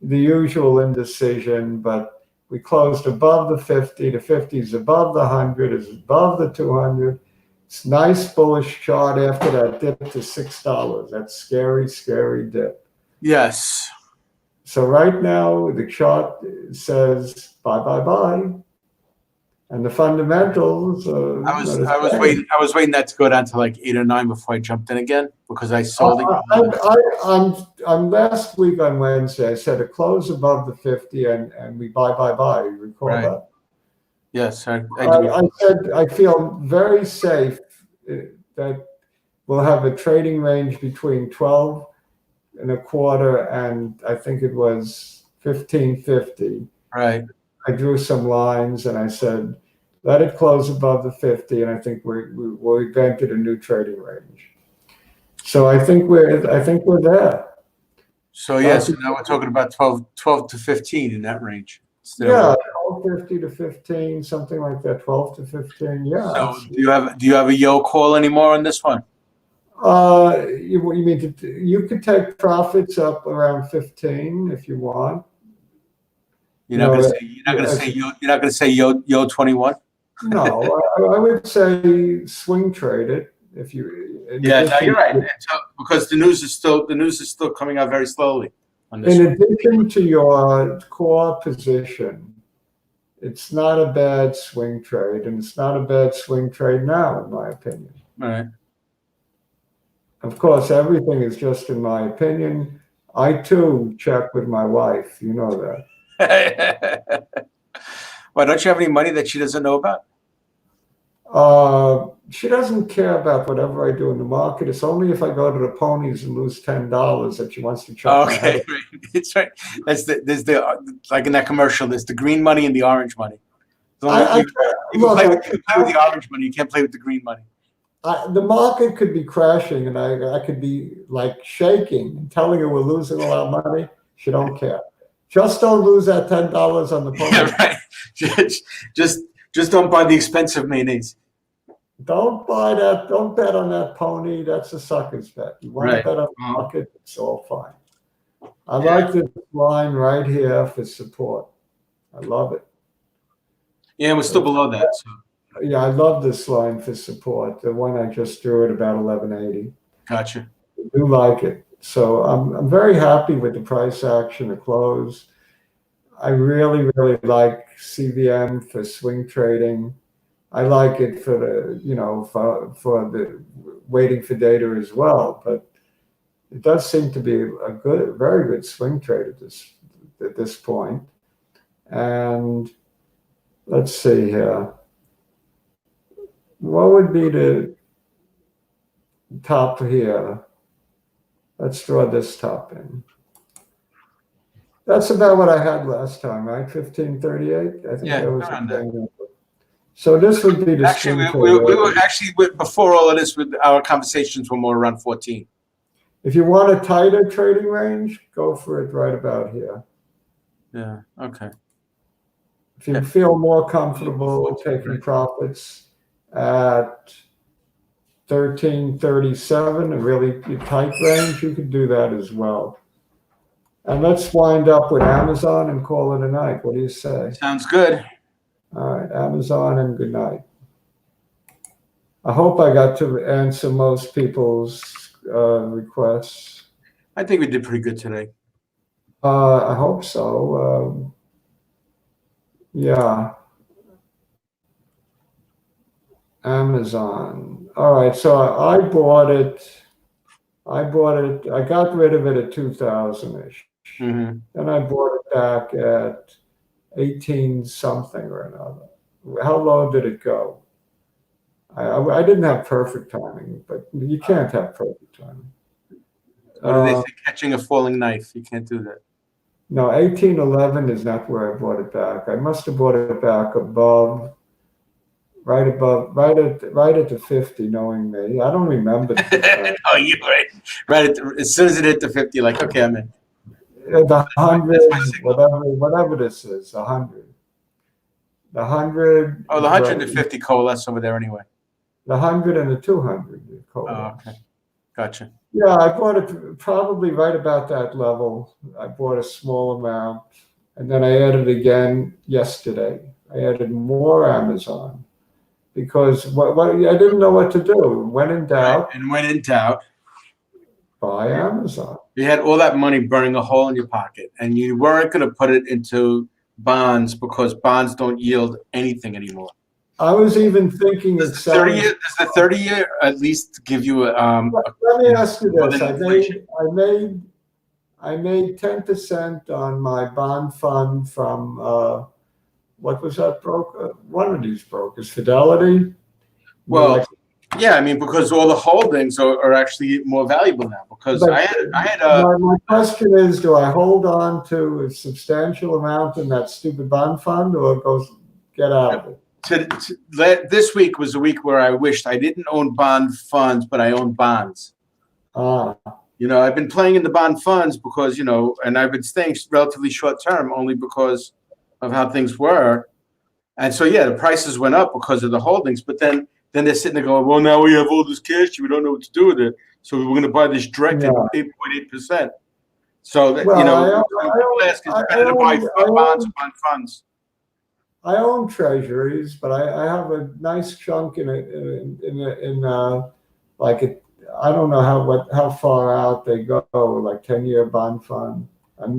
the usual indecision, but we closed above the 50. The 50 is above the 100, is above the 200. It's nice bullish chart after that dip to $6. That's scary, scary dip. Yes. So right now the chart says buy, buy, buy, and the fundamentals. I was waiting that to go down to like 8 or 9 before I jumped in again because I sold it. On last week on Wednesday, I said a close above the 50 and we buy, buy, buy. You recall that? Yes, I do. I said I feel very safe that we'll have a trading range between 12 and a quarter, and I think it was 1550. Right. I drew some lines and I said, let it close above the 50, and I think we've entered a new trading range. So I think we're there. So yes, now we're talking about 12 to 15 in that range. Yeah, 1250 to 15, something like that. 12 to 15. Yeah. So do you have a yo call anymore on this one? You mean you could take profits up around 15 if you want. You're not gonna say yo 21. No, I would say swing trade it if you. Yeah, no, you're right. Because the news is still coming out very slowly on this. In addition to your core position, it's not a bad swing trade, and it's not a bad swing trade now, in my opinion. All right. Of course, everything is just in my opinion. I too check with my wife. You know that. Why don't you have any money that she doesn't know about? She doesn't care about whatever I do in the market. It's only if I go to the ponies and lose $10 that she wants to check. Okay, right. It's right. There's the like in that commercial. There's the green money and the orange money. You can play with the orange money. You can't play with the green money. The market could be crashing, and I could be like shaking and telling her we're losing a lot of money. She don't care. Just don't lose that $10 on the pony. Yeah, right. Just don't buy the expensive mayonnaise. Don't buy that. Don't bet on that pony. That's a sucker's bet. You want to bet on the market, it's all fine. I like this line right here for support. I love it. Yeah, we're still below that. So. Yeah, I love this line for support. The one I just drew at about 1180. Gotcha. I do like it. So I'm very happy with the price action to close. I really, really like CVM for swing trading. I like it for the, for the waiting for data as well. But it does seem to be a good, very good swing trade at this point. And let's see here. What would be the top here? Let's draw this top in. That's about what I had last time, right? 1538. I think Yeah, that was around the there. same number. So this would be the Actually, swing we trade. were actually before all of this. With our conversations were more around 14. If you want a tighter trading range, go for it right about here. Yeah. Okay. If you Yeah. feel more comfortable 14, taking right. profits at 1337, a really tight range, you could do that as well. And let's wind up with Amazon and call it a night. What do you say? Sounds good. All right, Amazon and good night. I hope I got to answer most people's requests. I think we did pretty good today. I hope so. Yeah. Amazon. All right, so I bought it. I got rid of it at 2000-ish. Mm-hmm. And I bought it back at 18 something or another. How low did it go? I didn't have perfect timing, but you can't have perfect timing. What do they say? Catching a falling knife. You can't do that. No, 1811 is not where I bought it back. I must have bought it back above, right at the 50, knowing me. I don't remember the Oh, you're right. Right as soon as it hit the 50, like, okay, I'm in. the 100, That's my signal. whatever this is, 100. The 100. Oh, the 150 coalesce over there anyway. The 100 and the 200. Oh, okay. Gotcha. Yeah, I bought it probably right about that level. I bought a small amount, and then I added again yesterday. I added more Amazon because what I didn't know what to do. When in doubt, Right. And when in doubt, buy Amazon. you had all that money burning a hole in your pocket, and you weren't going to put it into bonds because bonds don't yield anything anymore. I was even thinking of selling. Does the 30-year at least give you Let me ask you this: I made 10% on my bond fund from what was that broker? One of these brokers, Fidelity. Well, yeah, I mean, because all the holdings are actually more valuable now. Because I had my question is, do I hold on to a substantial amount in that stupid bond fund, or get out of it? This week was a week where I wished I didn't own bond funds, but I owned bonds. I've been playing in the bond funds because, and I've been staying relatively short term only because of how things were. And so, yeah, the prices went up because of the holdings. But then they're sitting there going, well, now we have all this cash. We don't know what to do with it. So we're going to buy this direct at 8.8%. So, that, ask, it's better to buy bonds or bond funds. I own treasuries, but I have a nice chunk in I don't know how far out they go, like 10-year bond fund. On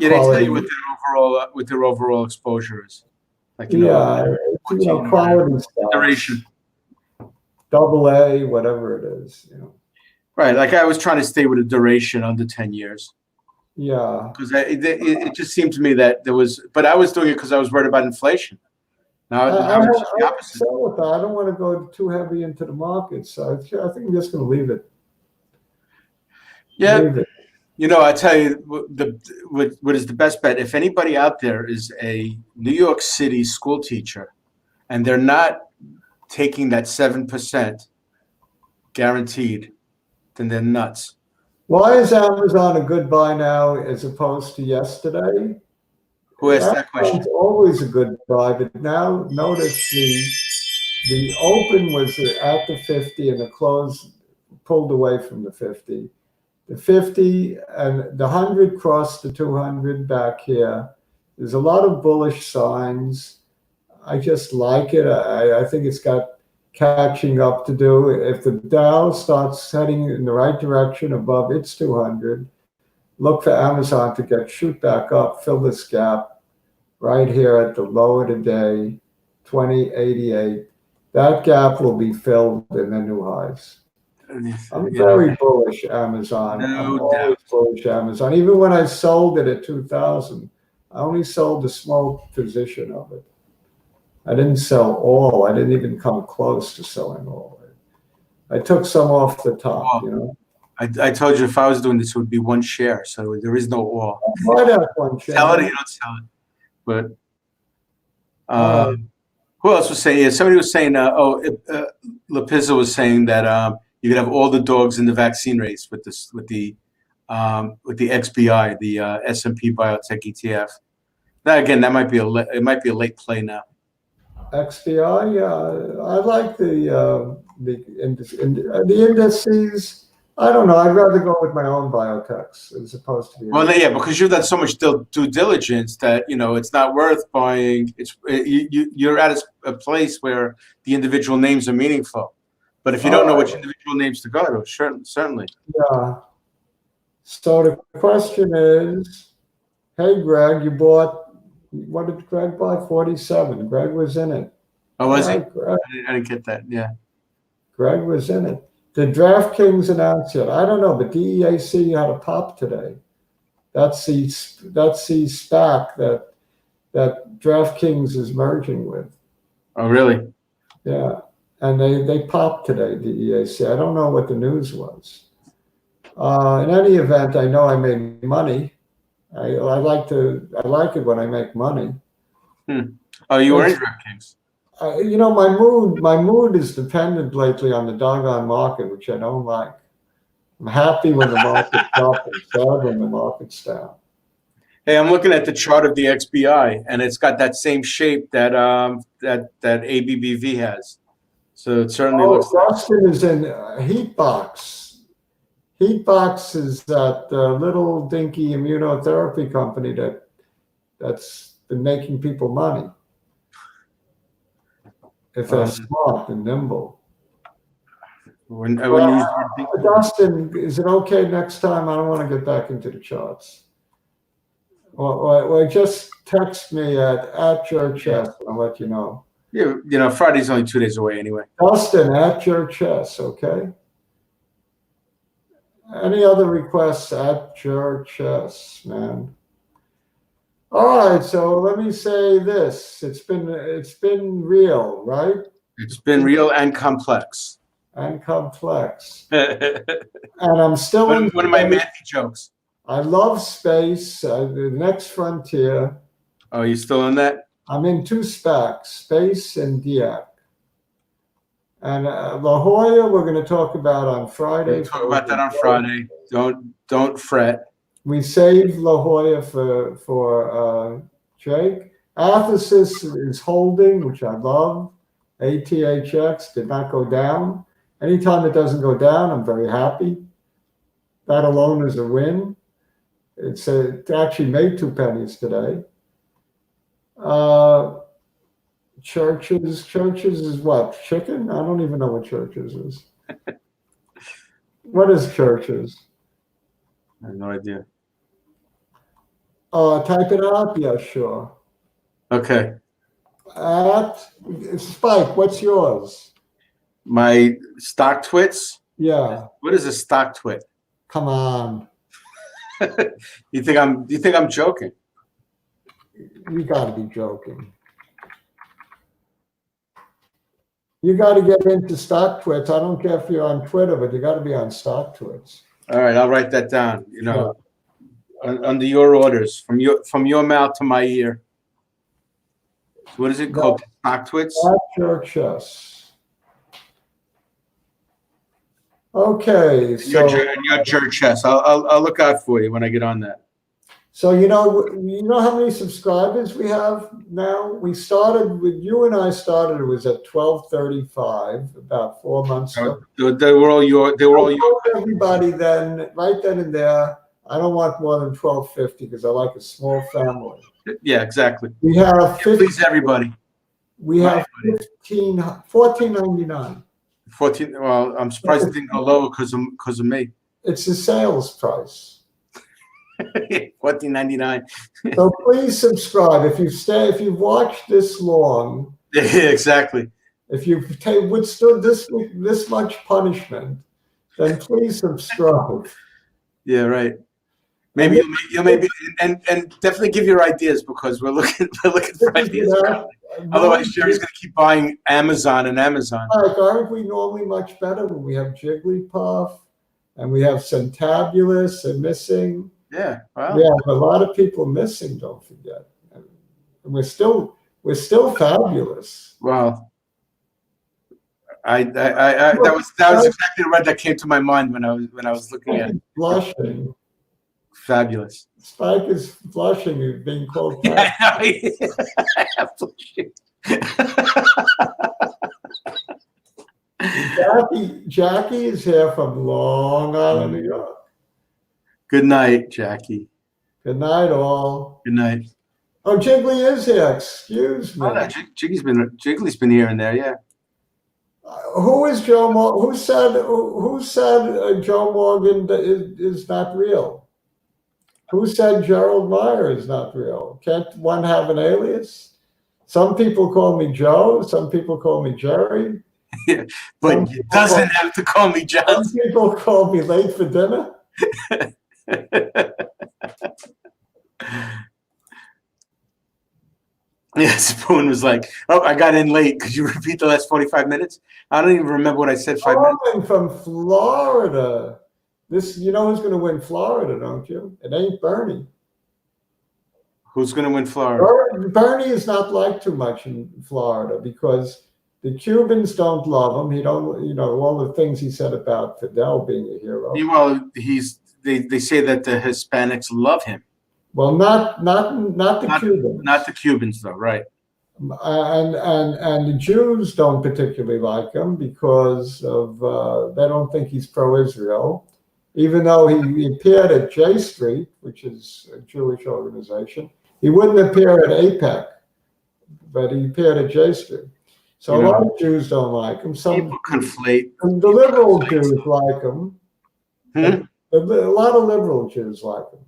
they tell you what their overall exposure is. Like quality stuff. Duration. AA, whatever it is, Right, like I was trying to stay with a duration under 10 years. Yeah. Because it just seemed to me that there was, but I was doing it because I was worried about inflation. Now it's the opposite. I don't want to go too heavy into the markets. So I think I'm just going to leave it. Yeah. Leave it. I tell you, what is the best bet? If anybody out there is a New York City school teacher and they're not taking that 7% guaranteed, then they're nuts. Why is Amazon a good buy now as opposed to yesterday? Who asked that question? It's always a good buy, but now notice the open was at the 50 and the close pulled away from the 50. The 50 and the 100 crossed the 200 back here. There's a lot of bullish signs. I just like it. I think it's got catching up to do. If the Dow starts heading in the right direction above its 200, look for Amazon to shoot back up, fill this gap right here at the low of the day, 2088. That gap will be filled in the new highs. I'm very bullish Amazon. I'm No always doubt. bullish Amazon. Even when I sold it at 2000, I only sold a small position of it. I didn't sell all. I didn't even come close to selling all. I took some off the top, you know. I told you if I was doing this, it would be one share. So there is no all. Why that one share? Sell it, you don't sell it. But who else was saying? Yeah, somebody was saying. Lapizza was saying that you could have all the dogs in the vaccine race with the XBI, the S&P Biotech ETF. That again, that might be a late play now. XBI, yeah, I like the indices. I don't know. I'd rather go with my own biotechs as opposed to the. Well, yeah, because you've done so much due diligence that it's not worth buying. You're at a place where the individual names are meaningful, but if you don't know which individual names to go to, certainly. Yeah. So the question is, hey, Greg, you bought. What did Greg buy? 47. Greg was in it. Oh, was he? Greg. I didn't get that. Yeah. Greg was in it. Did DraftKings announce yet? I don't know, but DEAC had a pop today. That's the SPAC that DraftKings is merging with. Oh, really? Yeah, and they popped today. DEAC. I don't know what the news was. In any event, I know I made money. I like it when I make money. Oh, you were in DraftKings. My mood is dependent lately on the doggone market, which I don't like. I'm happy when the market's up and sad when the market's down. Hey, I'm looking at the chart of the XBI, and it's got that same shape that abbv has. So it certainly looks. Dustin is in Heatbox. Heatbox is that little dinky immunotherapy company that's been making people money. If they're smart and nimble. Dustin, is it okay next time? I don't want to get back into the charts. Or just text me at your chest and I'll let you know. Yeah, Friday's only 2 days away anyway. Dustin, at your chest, okay? Any other requests at your chest, man? All right, so let me say this. It's been real, right? It's been real and complex. And complex. And I'm still one of my Matthew jokes. I love space, the next frontier. Oh, you still in that? I'm in 2 SPACs, space and DIAC. And La Jolla, we're going to talk about on Friday. We'll talk about that on Friday. Don't fret. We saved La Jolla for Jake. Athesis is holding, which I love. ATHX did not go down. Anytime it doesn't go down, I'm very happy. That alone is a win. It actually made 2 pennies today. Churches is what? Chicken? I don't even know what Churches is. What is Churches? I have no idea. Type it out? Yeah, sure. Okay. Spike, what's yours? My stock twits? Yeah. What is a stock twit? Come on. You think I'm joking? You gotta be joking. You gotta get into stock twits. I don't care if you're on Twitter, but you gotta be on stock twits. All right, I'll write that down. Under your orders, from your mouth to my ear. So what is it called? Stock twits? At your chest. Okay. So your jerk chest. I'll look out for you when I get on that. So you know how many subscribers we have now? We started with you and I started. It was at 1235 about 4 months ago. They were all your. Everybody then, right then and there. I don't want more than 1250 because I like a small family. Yeah, exactly. We have 50, please everybody. We have 14.99. 14. Well, I'm surprised it didn't go lower because of me. It's the sales price. 14.99. So please subscribe. If you've watched this long, Yeah, exactly. if you've withstood this much punishment, then please subscribe. Yeah, right. Maybe you'll maybe and definitely give your ideas because we're looking for ideas. Otherwise, Jerry's going to keep buying Amazon and Amazon. Like, aren't we normally much better when we have Jigglypuff and we have Centabulous and missing? Yeah, wow. We have a lot of people missing. Don't forget, and we're still fabulous. Wow. That was exactly the word that came to my mind when I was looking at it. Blushing. Fabulous. Spike is blushing. You're being called. Yeah, I know. Blushing. Jackie is here from Long Island, New York. Good night, Jackie. Good night, all. Good night. Oh, Jiggly is here. Excuse me. Oh, no, Jiggly's been here and there. Yeah. Who is Joe Morgan? Who said Joe Morgan is not real? Who said Gerald Meyer is not real? Can't one have an alias? Some people call me Joe. Some people call me Jerry. Yeah, but it doesn't have to call me John. Some people call me late for dinner. Yeah, Spoon was like, "Oh, I got in late. Could you repeat the last 45 minutes?" I don't even remember what I said 5 minutes. I'm from Florida. You know who's going to win Florida, don't you? It ain't Bernie. Who's going to win Florida? Bernie is not liked too much in Florida because the Cubans don't love him. He don't, all the things he said about Fidel being a hero. Well, they say that the Hispanics love him. Well, not the Cubans. Not the Cubans, though, right? And the Jews don't particularly like him because of they don't think he's pro-Israel, even though he appeared at J Street, which is a Jewish organization. He wouldn't appear at APEC, but he appeared at J Street. So a lot of Jews don't like him. Some people conflate. The liberal Jews like him. A lot of liberal Jews like him.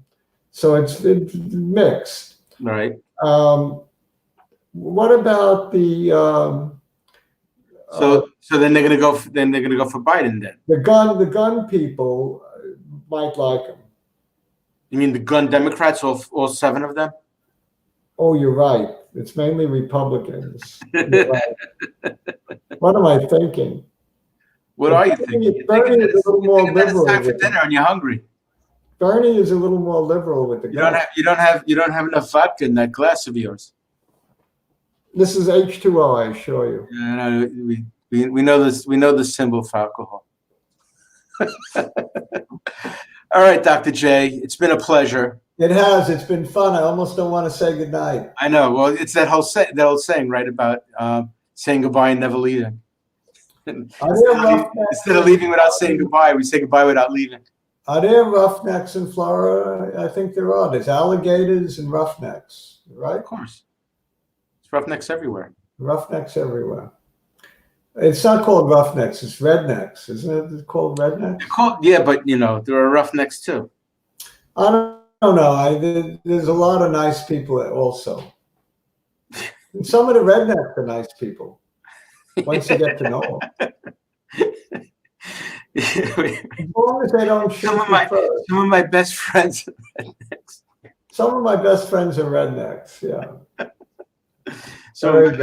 So it's mixed. Right. What about the? So then they're gonna go. Then they're gonna go for Biden. Then the gun people might like him. You mean the gun Democrats? All 7 of them? Oh, you're right. It's mainly Republicans. Right. What am I thinking? What are you thinking? Bernie is a little more liberal. It's time for dinner and you're hungry. Bernie is a little more liberal with the gun. You don't have enough vodka in that glass of yours. This is H2O, I assure you. Yeah, no, we know this. We know the symbol for alcohol. All right, Dr. J, it's been a pleasure. It has. It's been fun. I almost don't want to say goodnight. I know. Well, it's that old saying, right, about saying goodbye and never leaving. Instead of leaving without saying goodbye, we say goodbye without leaving. Are there roughnecks in Florida? I think there are. There's alligators and roughnecks, right? Of course. It's roughnecks everywhere. Roughnecks everywhere. It's not called roughnecks. It's rednecks, isn't it? It's called rednecks. Yeah, but there are roughnecks too. I don't know. There's a lot of nice people also. And some of the rednecks are nice people. Once you get to know them. As long as they don't shoot some of my best friends are rednecks. Some of my best friends are rednecks. Yeah. Some of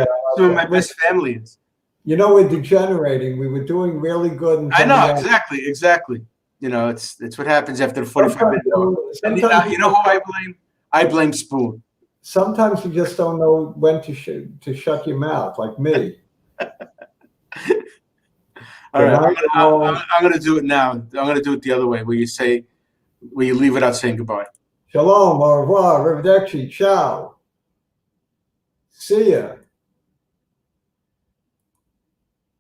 my best family is. We're degenerating. We were doing really good. I know, exactly. It's what happens after the 45-minute mark. And who I blame? I blame Spoon. Sometimes you just don't know when to shut your mouth, like me. All right, I'm going to do it now. I'm going to do it the other way, where you leave without saying goodbye. Shalom, au revoir, arrivederci, ciao. See ya.